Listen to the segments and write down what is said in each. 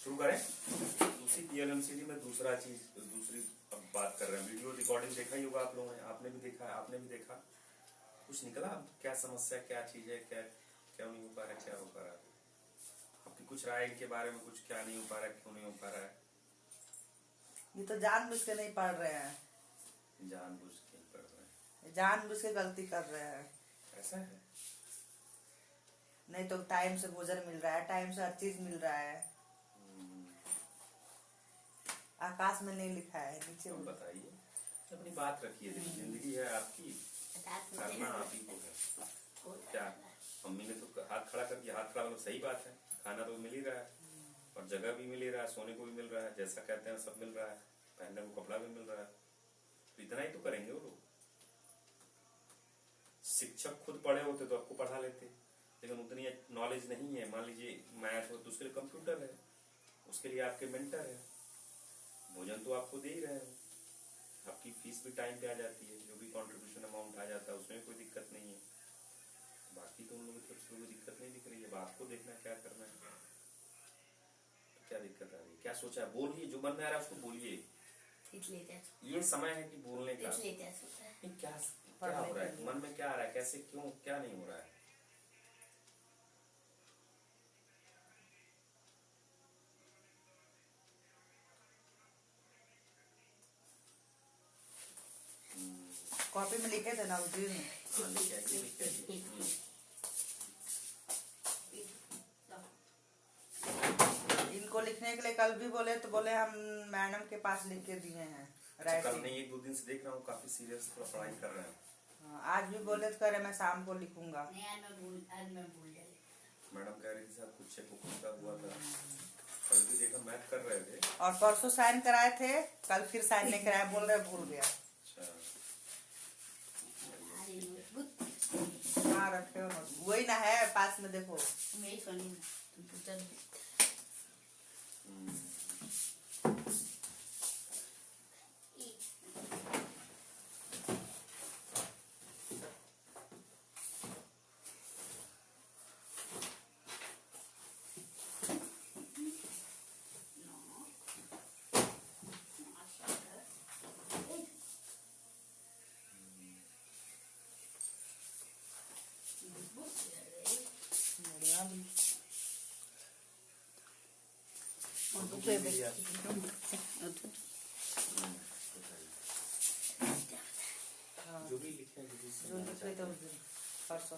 शुरू करें। उसी पीएलएमसीडी में दूसरी अब बात कर रहे हैं। वीडियो रिकॉर्डिंग देखा ही होगा आप लोगों ने, आपने भी देखा। कुछ निकला क्या समस्या, क्या चीज है, क्या क्यों नहीं हो पा रहा है, क्या हो पा रहा है? आपकी कुछ राय इनके बारे में, कुछ क्या नहीं हो पा रहा है, क्यों नहीं हो पा रहा है? ये तो जानबूझ के नहीं पढ़ रहे हैं, जानबूझ के नहीं पढ़ रहे हैं, जानबूझ के गलती कर रहे हैं। ऐसा है? नहीं तो टाइम से भोजन मिल रहा है, टाइम से हर चीज मिल रहा है। आकाश में नहीं लिखा है, नीचे तो बताइए, अपनी बात रखिए। देखिए जिंदगी है आपकी, करना आप ही को है। क्या मम्मी ने तो हाथ खड़ा कर दिया, हाथ खड़ा मतलब सही बात है। खाना तो मिल ही रहा है और जगह भी मिल ही रहा है, सोने को भी मिल रहा है, जैसा कहते हैं सब मिल रहा है, पहनने को कपड़ा भी मिल रहा है। तो इतना ही तो करेंगे वो लोग। शिक्षक खुद पढ़े होते तो आपको पढ़ा लेते, लेकिन उतनी नॉलेज नहीं है। मान लीजिए मैथ हो तो उसके लिए कंप्यूटर है, उसके लिए आपके मेंटर है। भोजन तो आपको दे ही रहे हैं, आपकी फीस भी टाइम पे आ जाती है, जो भी कंट्रीब्यूशन अमाउंट आ जाता है उसमें कोई दिक्कत नहीं है। बाकी तो उन लोगों की तरफ से कोई दिक्कत नहीं दिख रही है। आपको देखना क्या करना है, तो क्या दिक्कत आ रही है, क्या सोचा है? बोलिए, जो मन में आ रहा है उसको बोलिए। ये समय है कि बोलने का। क्या हो रहा है मन में, क्या आ रहा है, कैसे, क्यों, क्या नहीं हो रहा है? कॉपी में लिखे थे ना उस दिन। इनको लिखने के लिए कल भी बोले तो बोले हम मैडम के पास लिख के दिए हैं। कल नहीं, 1-2 दिन से देख रहा हूँ काफी सीरियस थोड़ा पढ़ाई कर रहे हैं। आज भी बोले तो करे मैं शाम को लिखूंगा। मैडम कह रही थी सर कुछ चेक का हुआ था, कल भी देखा मैथ कर रहे थे और परसों साइन कराए थे, कल फिर साइन नहीं कराया, बोल रहे भूल गया। हाँ रखे हो, वही ना है पास में, देखो जो भी लिखे जो लिखे थे उस दिन परसों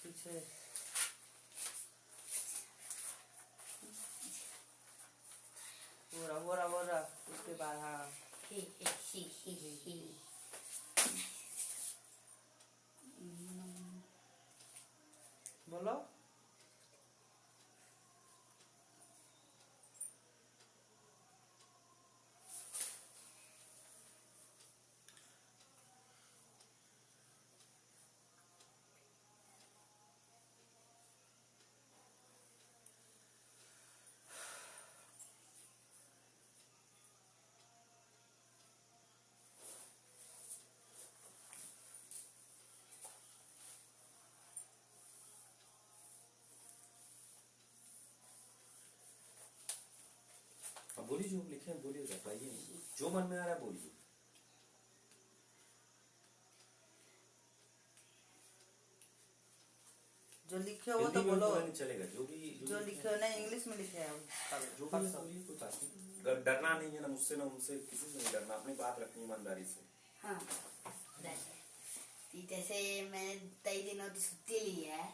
पीछे वो रहा उसके बाद। हाँ बोलो। अब बोलिए, जो लिखे हैं बोलिए, बताइए, जो मन में आ रहा है बोलिए। जो लिखे वो तो बोलो, चलेगा। जो लिखे नहीं इंग्लिश में लिखे हैं जो भी बोलिए, कोई बात नहीं। डरना नहीं है ना मुझसे, ना उनसे, किसी से नहीं डरना, अपनी बात रखनी ईमानदारी से। हाँ जैसे मैंने 23 दिनों की छुट्टी ली है,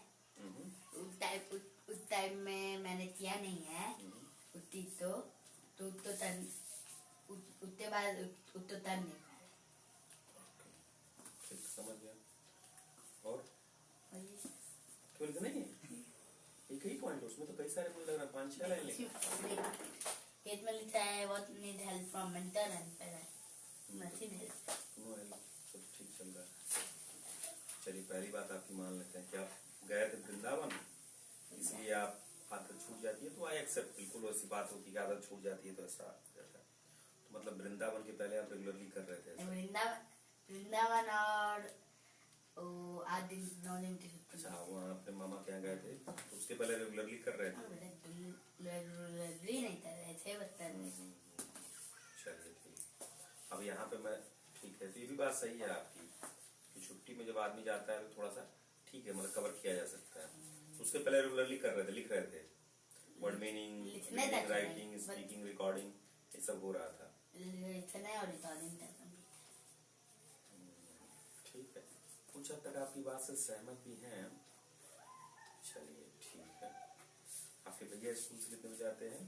उस टाइम में मैंने किया नहीं है उतनी तो उसके बाद उत्तर नहीं पाया। समझ गया। और केवल इतना ही है, एक ही पॉइंट, उसमें तो कई सारे मुझे लग रहा है 5-6 लाइन लिखे। खेत में लिखा है what need help from mentor and parents, nothing help. सब ठीक चल रहा है। चलिए पहली बात आपकी मान लेते हैं कि आप गए थे वृंदावन, इसलिए आप आदत छूट जाती है, तो आई एक्सेप्ट, बिल्कुल वैसी बात होती है, आदत छूट जाती है तो ऐसा रहता है। तो मतलब वृंदावन के पहले आप रेगुलरली कर रहे थे? वृंदावन और वो 8 दिन 9 दिन की छुट्टी अच्छा, वहाँ अपने मामा के यहाँ गए थे तो उसके पहले रेगुलरली कर रहे थे? रेगुलरली नहीं कर रहे थे, बता चलिए ठीक। अब यहाँ पे मैं, ठीक है, तो ये भी बात सही है आपकी कि छुट्टी में जब आदमी जाता है तो थोड़ा सा ठीक है, मतलब कवर किया जा सकता है। उसके पहले रेगुलरली कर रहे थे, लिख रहे थे, वर्ड मीनिंग, लिखने तक राइटिंग, नहीं, स्पीकिंग, रिकॉर्डिंग, ये सब हो रहा था। लिखना और रिकॉर्डिंग करना भी। ठीक है, कुछ हद तक आपकी बात से सहमत भी हैं। चलिए ठीक है। आपके भैया स्कूल से कितने बजे आते हैं?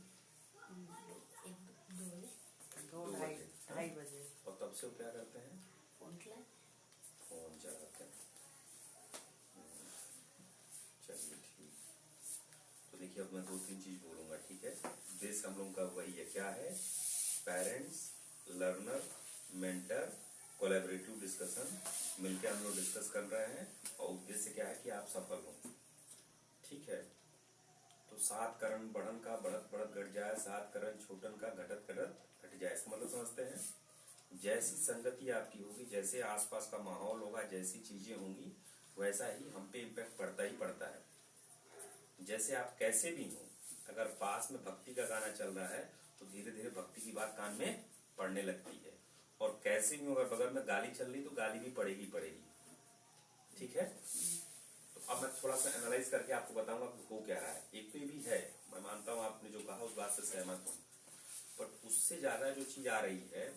2 2 ढाई बजे। बजे। और तब से वो क्या करते हैं? फोन चला। फोन चलाते हैं। चलिए ठीक। तो देखिए, अब मैं 2-3 चीज बोलूंगा, ठीक है? बेस हम लोगों का वही है, क्या है? Parents, learner, mentor, collaborative discussion, मिलकर हम लोग डिस्कस कर रहे हैं और उद्देश्य क्या है कि आप सफल हो। ठीक है? तो 7 करण बढ़न का बढ़त बढ़त घट जाए, 7 करण छोटन का घटत घटत घट जाए। इसका मतलब समझते हैं? जैसी संगति आपकी होगी, जैसे आसपास का माहौल होगा, जैसी चीजें होंगी, वैसा ही हम पे इम्पैक्ट पड़ता ही पड़ता है। जैसे आप कैसे भी हो, अगर पास में भक्ति का गाना चल रहा है तो धीरे धीरे भक्ति की बात कान में पड़ने लगती है। और कैसे भी हो, अगर बगल में गाली चल रही तो गाली भी पड़ेगी पड़ेगी। ठीक है? तो अब मैं थोड़ा सा एनालाइज करके आपको बताऊंगा कि हो क्या रहा है। एक तो ये भी है, मैं मानता हूँ आपने जो कहा उस बात से सहमत हूँ, बट उससे ज्यादा जो चीज आ रही है,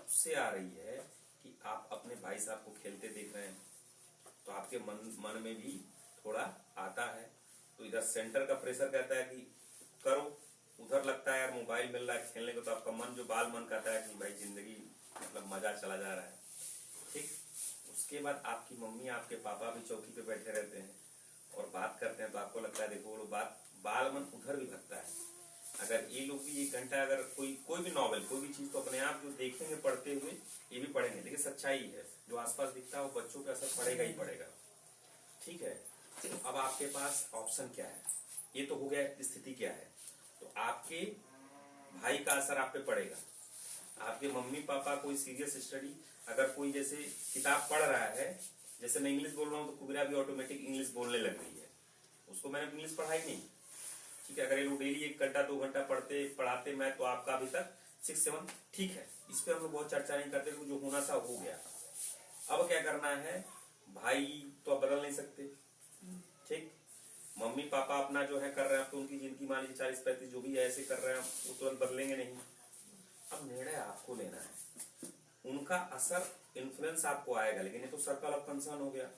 उससे आ रही है कि आप अपने भाई साहब को खेलते देख रहे हैं तो आपके मन में भी थोड़ा आता है। तो इधर सेंटर का प्रेशर कहता है कि करो, उधर लगता है यार मोबाइल मिल रहा है खेलने को, तो आपका मन जो बाल मन कहता है कि भाई जिंदगी मतलब मजा चला जा रहा है। ठीक। उसके बाद आपकी मम्मी आपके पापा भी चौकी पे बैठे रहते हैं और बात करते हैं तो आपको लगता है देखो वो बात, बाल मन उधर भी भगता है। अगर ये लोग भी 1 घंटा अगर कोई भी नॉवेल, कोई भी चीज तो अपने आप जो देखेंगे पढ़ते हुए, ये भी पढ़ेंगे। देखिए सच्चाई है, जो आसपास दिखता है वो बच्चों पे असर पड़ेगा ही पड़ेगा। ठीक है? तो अब आपके पास ऑप्शन क्या है? ये तो हो गया, स्थिति क्या है। तो आपके भाई का असर आप पे पड़ेगा। आपके मम्मी पापा कोई सीरियस स्टडी, अगर कोई जैसे किताब पढ़ रहा है, जैसे मैं इंग्लिश बोल रहा हूँ तो कुबरा भी ऑटोमेटिक इंग्लिश बोलने लग रही है, उसको मैंने इंग्लिश पढ़ाई नहीं। ठीक है? अगर ये लोग डेली 1 घंटा 2 घंटा पढ़ाते मैं, तो आपका अभी तक 6-7 ठीक है। इस पे हम लोग बहुत चर्चा नहीं करते, जो होना था हो गया। अब क्या करना है? भाई तो अब बदल नहीं सकते। ठीक। मम्मी पापा अपना जो है कर रहे हैं, तो उनकी जिंदगी मान लीजिए 40-35 जो भी ऐसे कर रहे हैं, वो तुरंत बदलेंगे नहीं। अब निर्णय आपको लेना है। उनका असर, इन्फ्लुएंस आपको आएगा, लेकिन ये तो सर्कल ऑफ कंसर्न हो गया।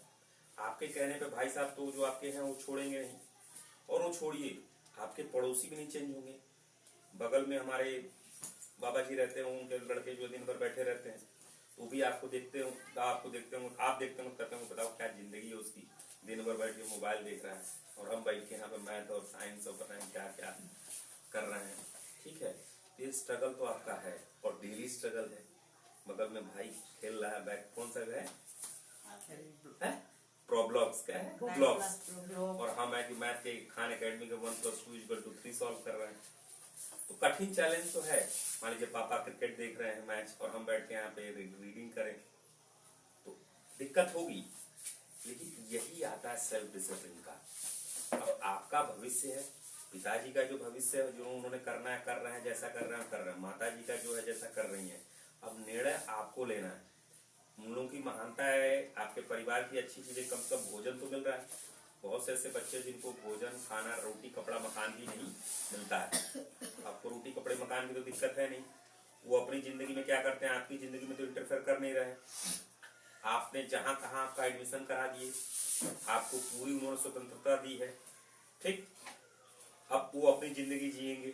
आपके कहने पे भाई साहब तो जो आपके हैं वो छोड़ेंगे नहीं। और वो छोड़िए, आपके पड़ोसी भी नहीं चेंज होंगे। बगल में हमारे बाबा जी रहते हैं, उनके लड़के जो दिन भर बैठे रहते हैं, वो भी आपको देखते हो, आप देखते हो, कहते हो बताओ क्या जिंदगी है उसकी, दिन भर बैठ के मोबाइल देख रहा है और हम बैठ के यहाँ पे मैथ और साइंस और पता नहीं क्या क्या कर रहे हैं। ठीक है? ये स्ट्रगल तो आपका है और डेली स्ट्रगल है। बगल में भाई खेल रहा है, बैक कौन सा है प्रोब्लॉक्स, क्या है ब्लॉक्स, और हम है कि मैथ के खान एकेडमी के 1+2=3 सॉल्व कर रहे हैं। तो कठिन चैलेंज तो है। मान लीजिए पापा क्रिकेट देख रहे हैं मैच और हम बैठ के यहाँ पे रीडिंग करें तो दिक्कत होगी, लेकिन यही आता है सेल्फ डिसिप्लिन का। अब आपका भविष्य है, पिताजी का जो भविष्य है, जो उन्होंने करना है कर रहे हैं, जैसा कर रहे हैं, माता जी का जो है जैसा कर रही है। अब निर्णय आपको लेना है। उन लोगों की महानता है, आपके परिवार की अच्छी चीजें, कम से कम भोजन तो मिल रहा है। बहुत से ऐसे बच्चे जिनको भोजन, खाना, रोटी, कपड़ा, मकान भी नहीं मिलता है। आपको रोटी, कपड़े, मकान की तो दिक्कत है नहीं, वो अपनी जिंदगी में क्या करते हैं, आपकी जिंदगी में तो इंटरफेयर कर नहीं रहे। आपने जहां कहा आपका एडमिशन करा दिए, आपको पूरी उन्होंने स्वतंत्रता दी है। ठीक। अब वो अपनी जिंदगी जिएंगे।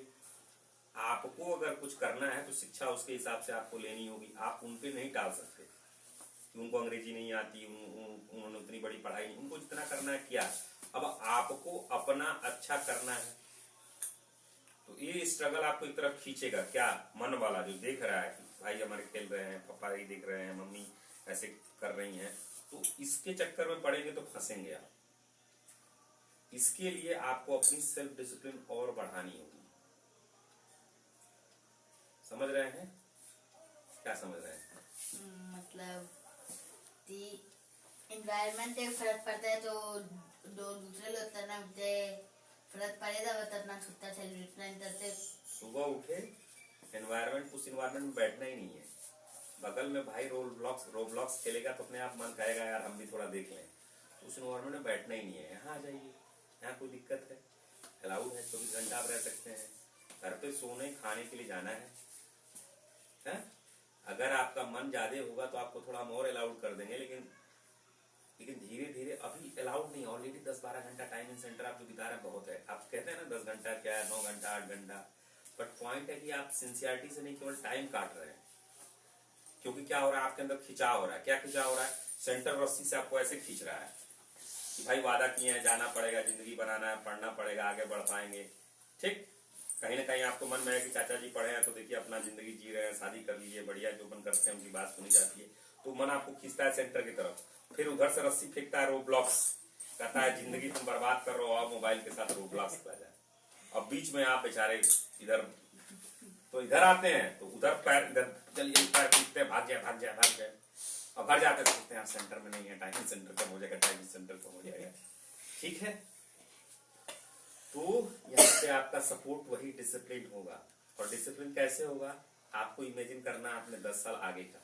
आपको अगर कुछ करना है तो शिक्षा उसके हिसाब से आपको लेनी होगी। आप उन पे नहीं टाल सकते। उनको अंग्रेजी नहीं आती, उन्होंने उतनी बड़ी पढ़ाई नहीं, उनको जितना करना है किया। अब आपको अपना अच्छा करना है, तो ये स्ट्रगल आपको एक तरफ खींचेगा। क्या? मन वाला जो देख रहा है कि भाई हमारे खेल रहे हैं, पापा ही देख रहे हैं, मम्मी ऐसे कर रही हैं, तो इसके चक्कर में पड़ेंगे तो फंसेंगे आप। इसके लिए आपको अपनी सेल्फ डिसिप्लिन और बढ़ानी होगी। समझ रहे हैं? क्या समझ रहे हैं? मतलब एनवायरनमेंट पे फर्क पड़ता है तो दो दूसरे लोग तरना उठते फर्क पड़ेगा वो तरना छुट्टा सेल्फ डिफरेंट करते। सुबह उठे, एनवायरनमेंट उस एनवायरनमेंट में बैठना ही नहीं है। बगल में भाई रोब्लॉक्स खेलेगा तो अपने आप मन कहेगा यार हम भी थोड़ा देख लें, तो उस एनवायरनमेंट में बैठना ही नहीं है। यहाँ आ जाइए, यहाँ कोई दिक्कत है? अलाउड है, 24 घंटा आप रह सकते हैं। घर पे सोने खाने के लिए जाना है? अगर आपका मन ज्यादा होगा तो आपको थोड़ा मोर अलाउड कर देंगे, लेकिन धीरे धीरे अभी अलाउड नहीं। ऑलरेडी 10-12 घंटा टाइम इन सेंटर आप जो बिता रहे हैं बहुत है। आप कहते हैं ना 10 घंटा क्या है, 9 घंटा 8 घंटा, बट पॉइंट है कि आप सिंसियरिटी से नहीं केवल टाइम काट रहे हैं। क्योंकि क्या हो रहा है, आपके अंदर खिंचाव हो रहा है। क्या खिंचाव हो रहा है? सेंटर रस्सी से आपको ऐसे खींच रहा है कि भाई वादा किए हैं, जाना पड़ेगा, जिंदगी बनाना है, पढ़ना पड़ेगा, आगे बढ़ पाएंगे। ठीक, कहीं ना कहीं आपको मन में है कि चाचा जी पढ़े हैं तो देखिए अपना जिंदगी जी रहे हैं, शादी कर लीजिए, बढ़िया, जो मन करते हैं उनकी बात सुनी जाती है, तो मन आपको खींचता है सेंटर की तरफ। फिर उधर से रस्सी फेंकता है रोब्लॉक्स, कहता है जिंदगी तुम बर्बाद कर रहे हो, आओ मोबाइल के साथ रोब्लॉक्स खेला जाए। अब बीच में आप बेचारे इधर तो इधर आते हैं तो उधर पैर, इधर चलिए पैर खींचते हैं, भाग जाए। और घर जाते सोचते हैं यार सेंटर में नहीं है, टाइम सेंटर कम हो जाएगा, टाइम सेंटर कम हो जाएगा। ठीक है, तो यहाँ पे आपका सपोर्ट वही डिसिप्लिन होगा। और डिसिप्लिन कैसे होगा? आपको इमेजिन करना आपने 10 साल आगे का,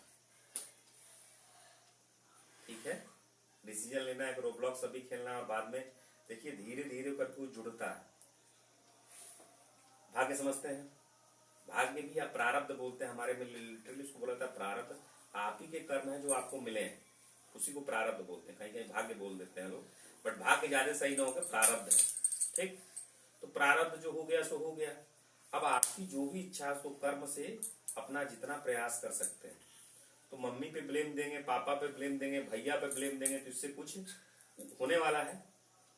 ठीक है, डिसीजन लेना है, रोब्लॉक्स अभी खेलना और बाद में देखिए धीरे धीरे करके जुड़ता है। भाग्य समझते हैं? भाग्य भी आप प्रारब्ध बोलते हैं, हमारे में लिटरली उसको बोला था प्रारब्ध। आप ही के कर्म है जो आपको मिले हैं, उसी को प्रारब्ध बोलते हैं। कहीं कहीं भाग्य बोल देते हैं लोग, बट भाग्य ज्यादा सही ना होगा, प्रारब्ध है। ठीक, तो प्रारब्ध जो हो गया सो हो गया। अब आपकी जो भी इच्छा है उसको कर्म से अपना जितना प्रयास कर सकते हैं। तो मम्मी पे ब्लेम देंगे, पापा पे ब्लेम देंगे, भैया पे ब्लेम देंगे, तो इससे कुछ होने वाला है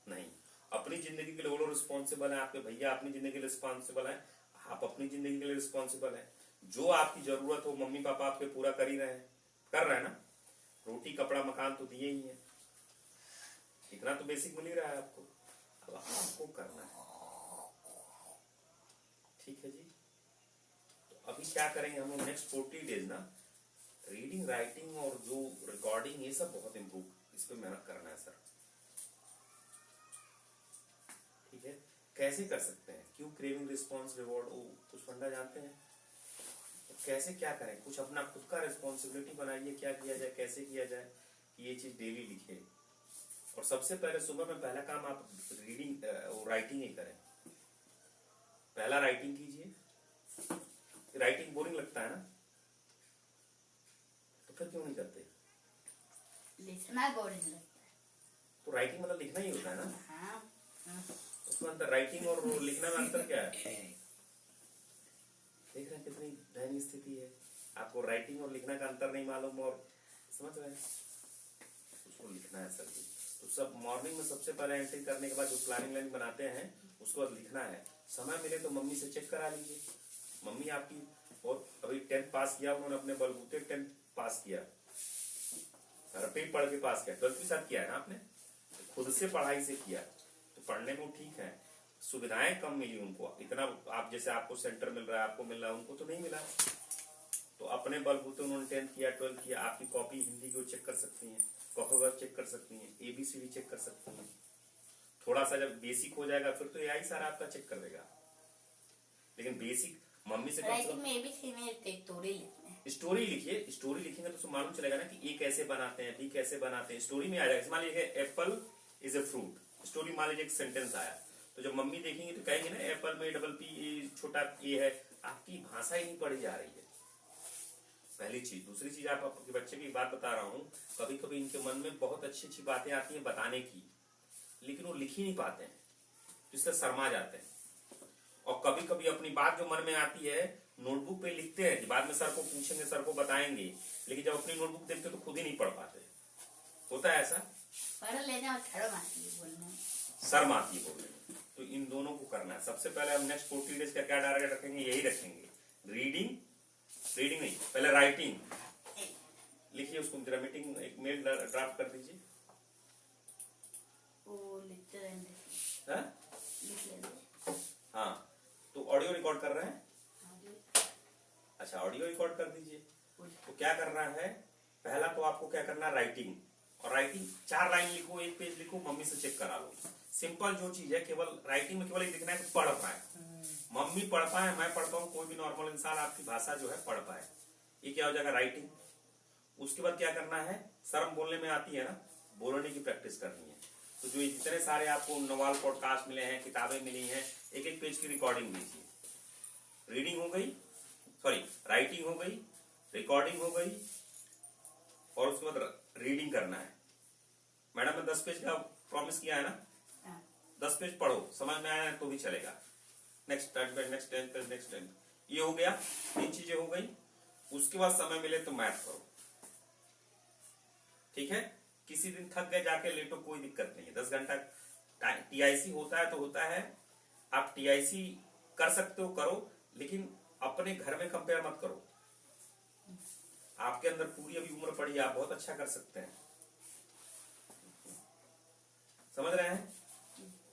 नहीं। अपनी जिंदगी के लिए वो लोग रिस्पॉन्सिबल है, आपके भैया अपनी जिंदगी के लिए रिस्पॉन्सिबल है, आप अपनी जिंदगी के लिए रिस्पॉन्सिबल है। जो आपकी जरूरत हो मम्मी पापा आपके पूरा कर ही रहे हैं, कर रहे हैं ना। रोटी कपड़ा मकान तो दिए ही है, इतना तो बेसिक मिल ही रहा है आपको, अब आपको करना है। ठीक है जी, तो अभी क्या करेंगे हम लोग नेक्स्ट 40 डेज ना, रीडिंग राइटिंग और जो रिकॉर्डिंग ये सब बहुत इम्प्रूव, इस पे मेहनत करना है सर। ठीक है, कैसे कर सकते हैं? क्यों क्रेविंग रिस्पॉन्स रिवॉर्ड, कुछ फंडा जानते हैं? तो कैसे क्या करें? कुछ अपना खुद का रिस्पॉन्सिबिलिटी बनाइए, क्या किया जाए, कैसे किया जाए कि ये चीज डेली लिखे। और सबसे पहले सुबह में पहला काम आप रीडिंग राइटिंग ही करें। पहला राइटिंग कीजिए। राइटिंग बोरिंग लगता है ना, तो फिर क्यों नहीं करते? लिखना बोरिंग लगता है, तो राइटिंग मतलब लिखना ही होता है ना। हाँ। उसमें अंतर, राइटिंग और लिखना में अंतर क्या है? देख रहे हैं कितनी दयनीय स्थिति है, आपको राइटिंग और लिखना का अंतर नहीं मालूम, और समझ रहे हैं उसको लिखना है सर जी। तो सब मॉर्निंग में सबसे पहले एंट्री करने के बाद जो प्लानिंग लाइन बनाते हैं उसको बाद लिखना है। समय मिले तो मम्मी से चेक करा लीजिए, मम्मी आपकी और अभी 10th पास किया उन्होंने, अपने बलबूते 10th पास किया, घर पे ही पढ़ के पास किया। 12th के साथ किया है ना आपने, तो खुद से पढ़ाई से किया, तो पढ़ने में ठीक है। सुविधाएं कम मिली उनको, इतना आप जैसे आपको सेंटर मिल रहा है, आपको मिल रहा है, उनको तो नहीं मिला। तो अपने बलबूते उन्होंने 10th किया 12th किया। आपकी कॉपी हिंदी की चेक कर सकती हैं, कॉपी चेक कर सकती हैं, ABCD चेक कर सकती हैं। थोड़ा सा जब बेसिक हो जाएगा फिर तो AI सारा आपका चेक कर देगा, लेकिन बेसिक मम्मी से राइटिंग में ABC में एक स्टोरी लिखना है। स्टोरी लिखिए। स्टोरी लिखेंगे तो मालूम चलेगा ना कि A कैसे बनाते हैं, B कैसे बनाते हैं, स्टोरी में आ जाएगा। मान लीजिए Apple is a fruit, story मान लीजिए एक सेंटेंस आया, तो जब मम्मी देखेंगे तो कहेंगे ना एप्पल में डबल P छोटा A है। आपकी भाषा ही नहीं पढ़ी जा रही है, पहली चीज। दूसरी चीज, आप आपके बच्चे की बात बता रहा हूँ, कभी कभी इनके मन में बहुत अच्छी अच्छी बातें आती हैं बताने की, लेकिन वो लिख ही नहीं पाते हैं, जिससे शर्मा जाते हैं। और कभी कभी अपनी बात जो मन में आती है नोटबुक पे लिखते हैं कि बाद में सर को पूछेंगे, सर को बताएंगे, लेकिन जब अपनी नोटबुक देखते तो खुद ही नहीं पढ़ पाते। होता है ऐसा, पढ़ लेने और शर्म आती है बोलने, शर्म आती है बोलने। तो इन दोनों को करना है। सबसे पहले हम नेक्स्ट 40 डेज का क्या टारगेट रखेंगे? यही रखेंगे, रीडिंग नहीं, पहले राइटिंग लिखिए। उसको जरा मीटिंग एक मेल ड्राफ्ट कर दीजिए। वो लिखते रहेंगे, लिख लेंगे। हाँ, तो ऑडियो रिकॉर्ड कर रहे हैं? अच्छा, ऑडियो रिकॉर्ड कर दीजिए। तो क्या करना है, पहला तो आपको क्या करना है, राइटिंग। और राइटिंग 4 लाइन लिखो, 1 पेज लिखो, मम्मी से चेक करा लो। सिंपल जो चीज है, केवल राइटिंग में केवल ये दिखना है कि पढ़ पाए, मम्मी पढ़ पाए, मैं पढ़ता हूँ, कोई भी नॉर्मल इंसान आपकी भाषा जो है पढ़ पाए, ये क्या हो जाएगा राइटिंग। उसके बाद क्या करना है, शर्म बोलने में आती है ना, बोलने की प्रैक्टिस करनी है। तो जो जितने सारे आपको नॉवल पॉडकास्ट मिले हैं, किताबें मिली हैं, 1-1 पेज की रिकॉर्डिंग लीजिए। रीडिंग हो गई, सॉरी राइटिंग हो गई, रिकॉर्डिंग हो गई, और उसके बाद रीडिंग करना है। मैडम ने 10 पेज का प्रॉमिस किया है ना, 10 पेज पढ़ो, समझ में आया तो भी चलेगा। नेक्स्ट 10 पेज, ये हो गया, 3 चीजें हो गई। उसके बाद समय मिले तो मैथ करो, ठीक है। किसी दिन थक गए, जाके लेटो, कोई दिक्कत नहीं है। 10 घंटा टीआईसी होता है तो होता है, आप टीआईसी कर सकते हो, करो, लेकिन अपने घर में कंपेयर मत करो। आपके अंदर पूरी अभी उम्र पड़ी है, आप बहुत अच्छा कर सकते हैं, समझ रहे हैं।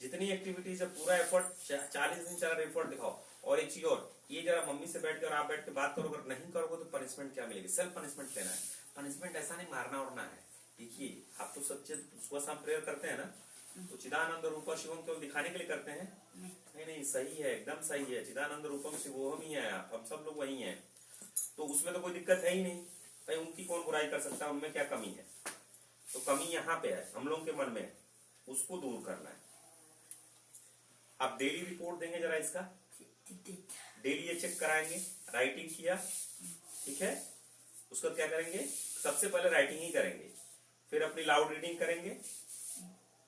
जितनी एक्टिविटीज है, पूरा एफर्ट, 40 दिन चला एफर्ट दिखाओ। और एक चीज और, ये जरा मम्मी से बैठ कर आप बैठ के बात करो, अगर नहीं करोगे तो पनिशमेंट क्या मिलेगी, सेल्फ पनिशमेंट लेना है। पनिशमेंट ऐसा नहीं मारना उड़ना है। देखिए, आप तो सच्चे सुबह शाम प्रेयर करते हैं ना, तो चिदानंद रूपा शिवम केवल दिखाने के लिए करते हैं? नहीं, सही है, एकदम सही है। चिदानंद रूपम शिवोहम ही है, हम सब लोग वही हैं, तो उसमें तो कोई दिक्कत है ही नहीं भाई। उनकी कौन बुराई कर सकता है, उनमें क्या कमी है? तो कमी यहाँ पे है, हम लोगों के मन में है, उसको दूर करना है। आप डेली रिपोर्ट देंगे जरा इसका, डेली ये चेक कराएंगे, राइटिंग किया, ठीक है। उसको क्या करेंगे, सबसे पहले राइटिंग ही करेंगे, फिर अपनी लाउड रीडिंग करेंगे,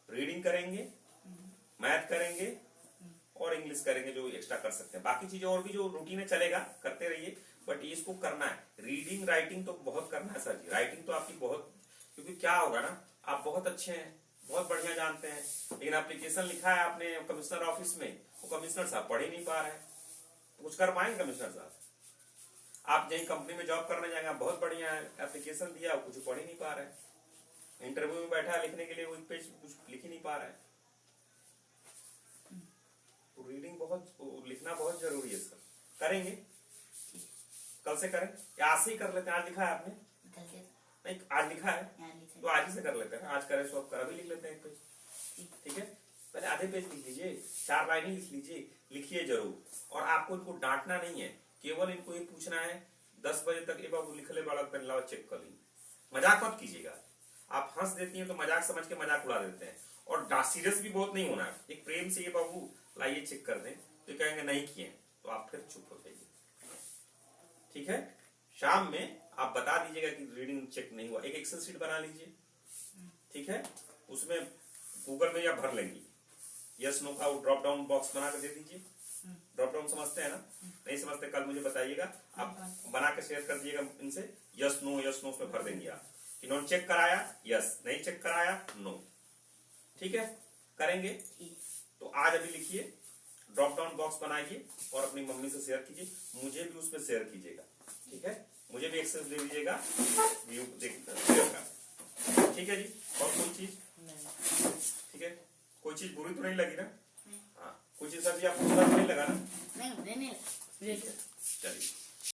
रीडिंग करेंगे, मैथ करेंगे और इंग्लिश करेंगे, जो एक्स्ट्रा कर सकते हैं। बाकी चीजें और भी जो रूटीन में चलेगा करते रहिए, बट ये इसको करना है। रीडिंग राइटिंग तो बहुत करना है सर जी, राइटिंग तो आपकी बहुत, क्योंकि क्या होगा ना, आप बहुत अच्छे हैं, बहुत बढ़िया जानते हैं, लेकिन एप्लीकेशन लिखा है आपने कमिश्नर ऑफिस में, वो कमिश्नर साहब पढ़ ही नहीं पा रहे हैं, तो कुछ कर पाएंगे कमिश्नर साहब? आप जहीं कंपनी में जॉब करने जाएंगे, बहुत बढ़िया है, एप्लीकेशन दिया, कुछ पढ़ ही नहीं पा रहे हैं, इंटरव्यू में बैठा लिखने के लिए, वो 1 पेज कुछ लिख ही नहीं पा रहा है। तो रीडिंग बहुत, लिखना बहुत जरूरी है सर। करेंगे, कल से करें या आज से ही कर लेते हैं? आज लिखा है आपने? नहीं, आज लिखा है तो आज ही से कर लेते हैं। आज करें सो कर अभी लिख लेते हैं 1 पेज, ठीक है। पहले आधे पेज लिख लीजिए, 4 लाइन ही लिख लीजिए, लिखिए जरूर। और आपको इनको डांटना नहीं है, केवल इनको ये पूछना है 10 बजे तक ये बाबू लिख ले, बड़ा पेन लाओ चेक कर ली। मजाक मत कीजिएगा, आप हंस देती हैं तो मजाक समझ के मजाक उड़ा देते हैं, और सीरियस भी बहुत नहीं होना है। एक प्रेम से ये बाबू लाइए चेक कर दें, तो कहेंगे नहीं किए, तो आप फिर चुप हो जाइए, ठीक है। शाम में आप बता दीजिएगा कि रीडिंग चेक नहीं हुआ, एक एक्सेल शीट बना लीजिए, ठीक है। उसमें गूगल में या भर लेंगी, यस नो का ड्रॉप डाउन बॉक्स बना कर दे दीजिए। ड्रॉप डाउन समझते हैं ना? नहीं समझते कल मुझे बताइएगा, आप बना के शेयर कर दीजिएगा इनसे, यस नो उसमें भर देंगे आप। इन्होंने चेक कराया यस, नहीं चेक कराया नो, ठीक है। करेंगे तो आज अभी लिखिए, ड्रॉप डाउन बॉक्स बनाइए और अपनी मम्मी से शेयर कीजिए, मुझे भी उसमें शेयर कीजिएगा, ठीक है। मुझे भी एक्सेस दे दीजिएगा व्यू देखिएगा, ठीक है जी। और कोई चीज, ठीक है, कोई चीज बुरी तो नहीं लगी ना? हाँ, कोई चीज सर जी आपको बुरा नहीं लगा ना? नहीं, चलिए।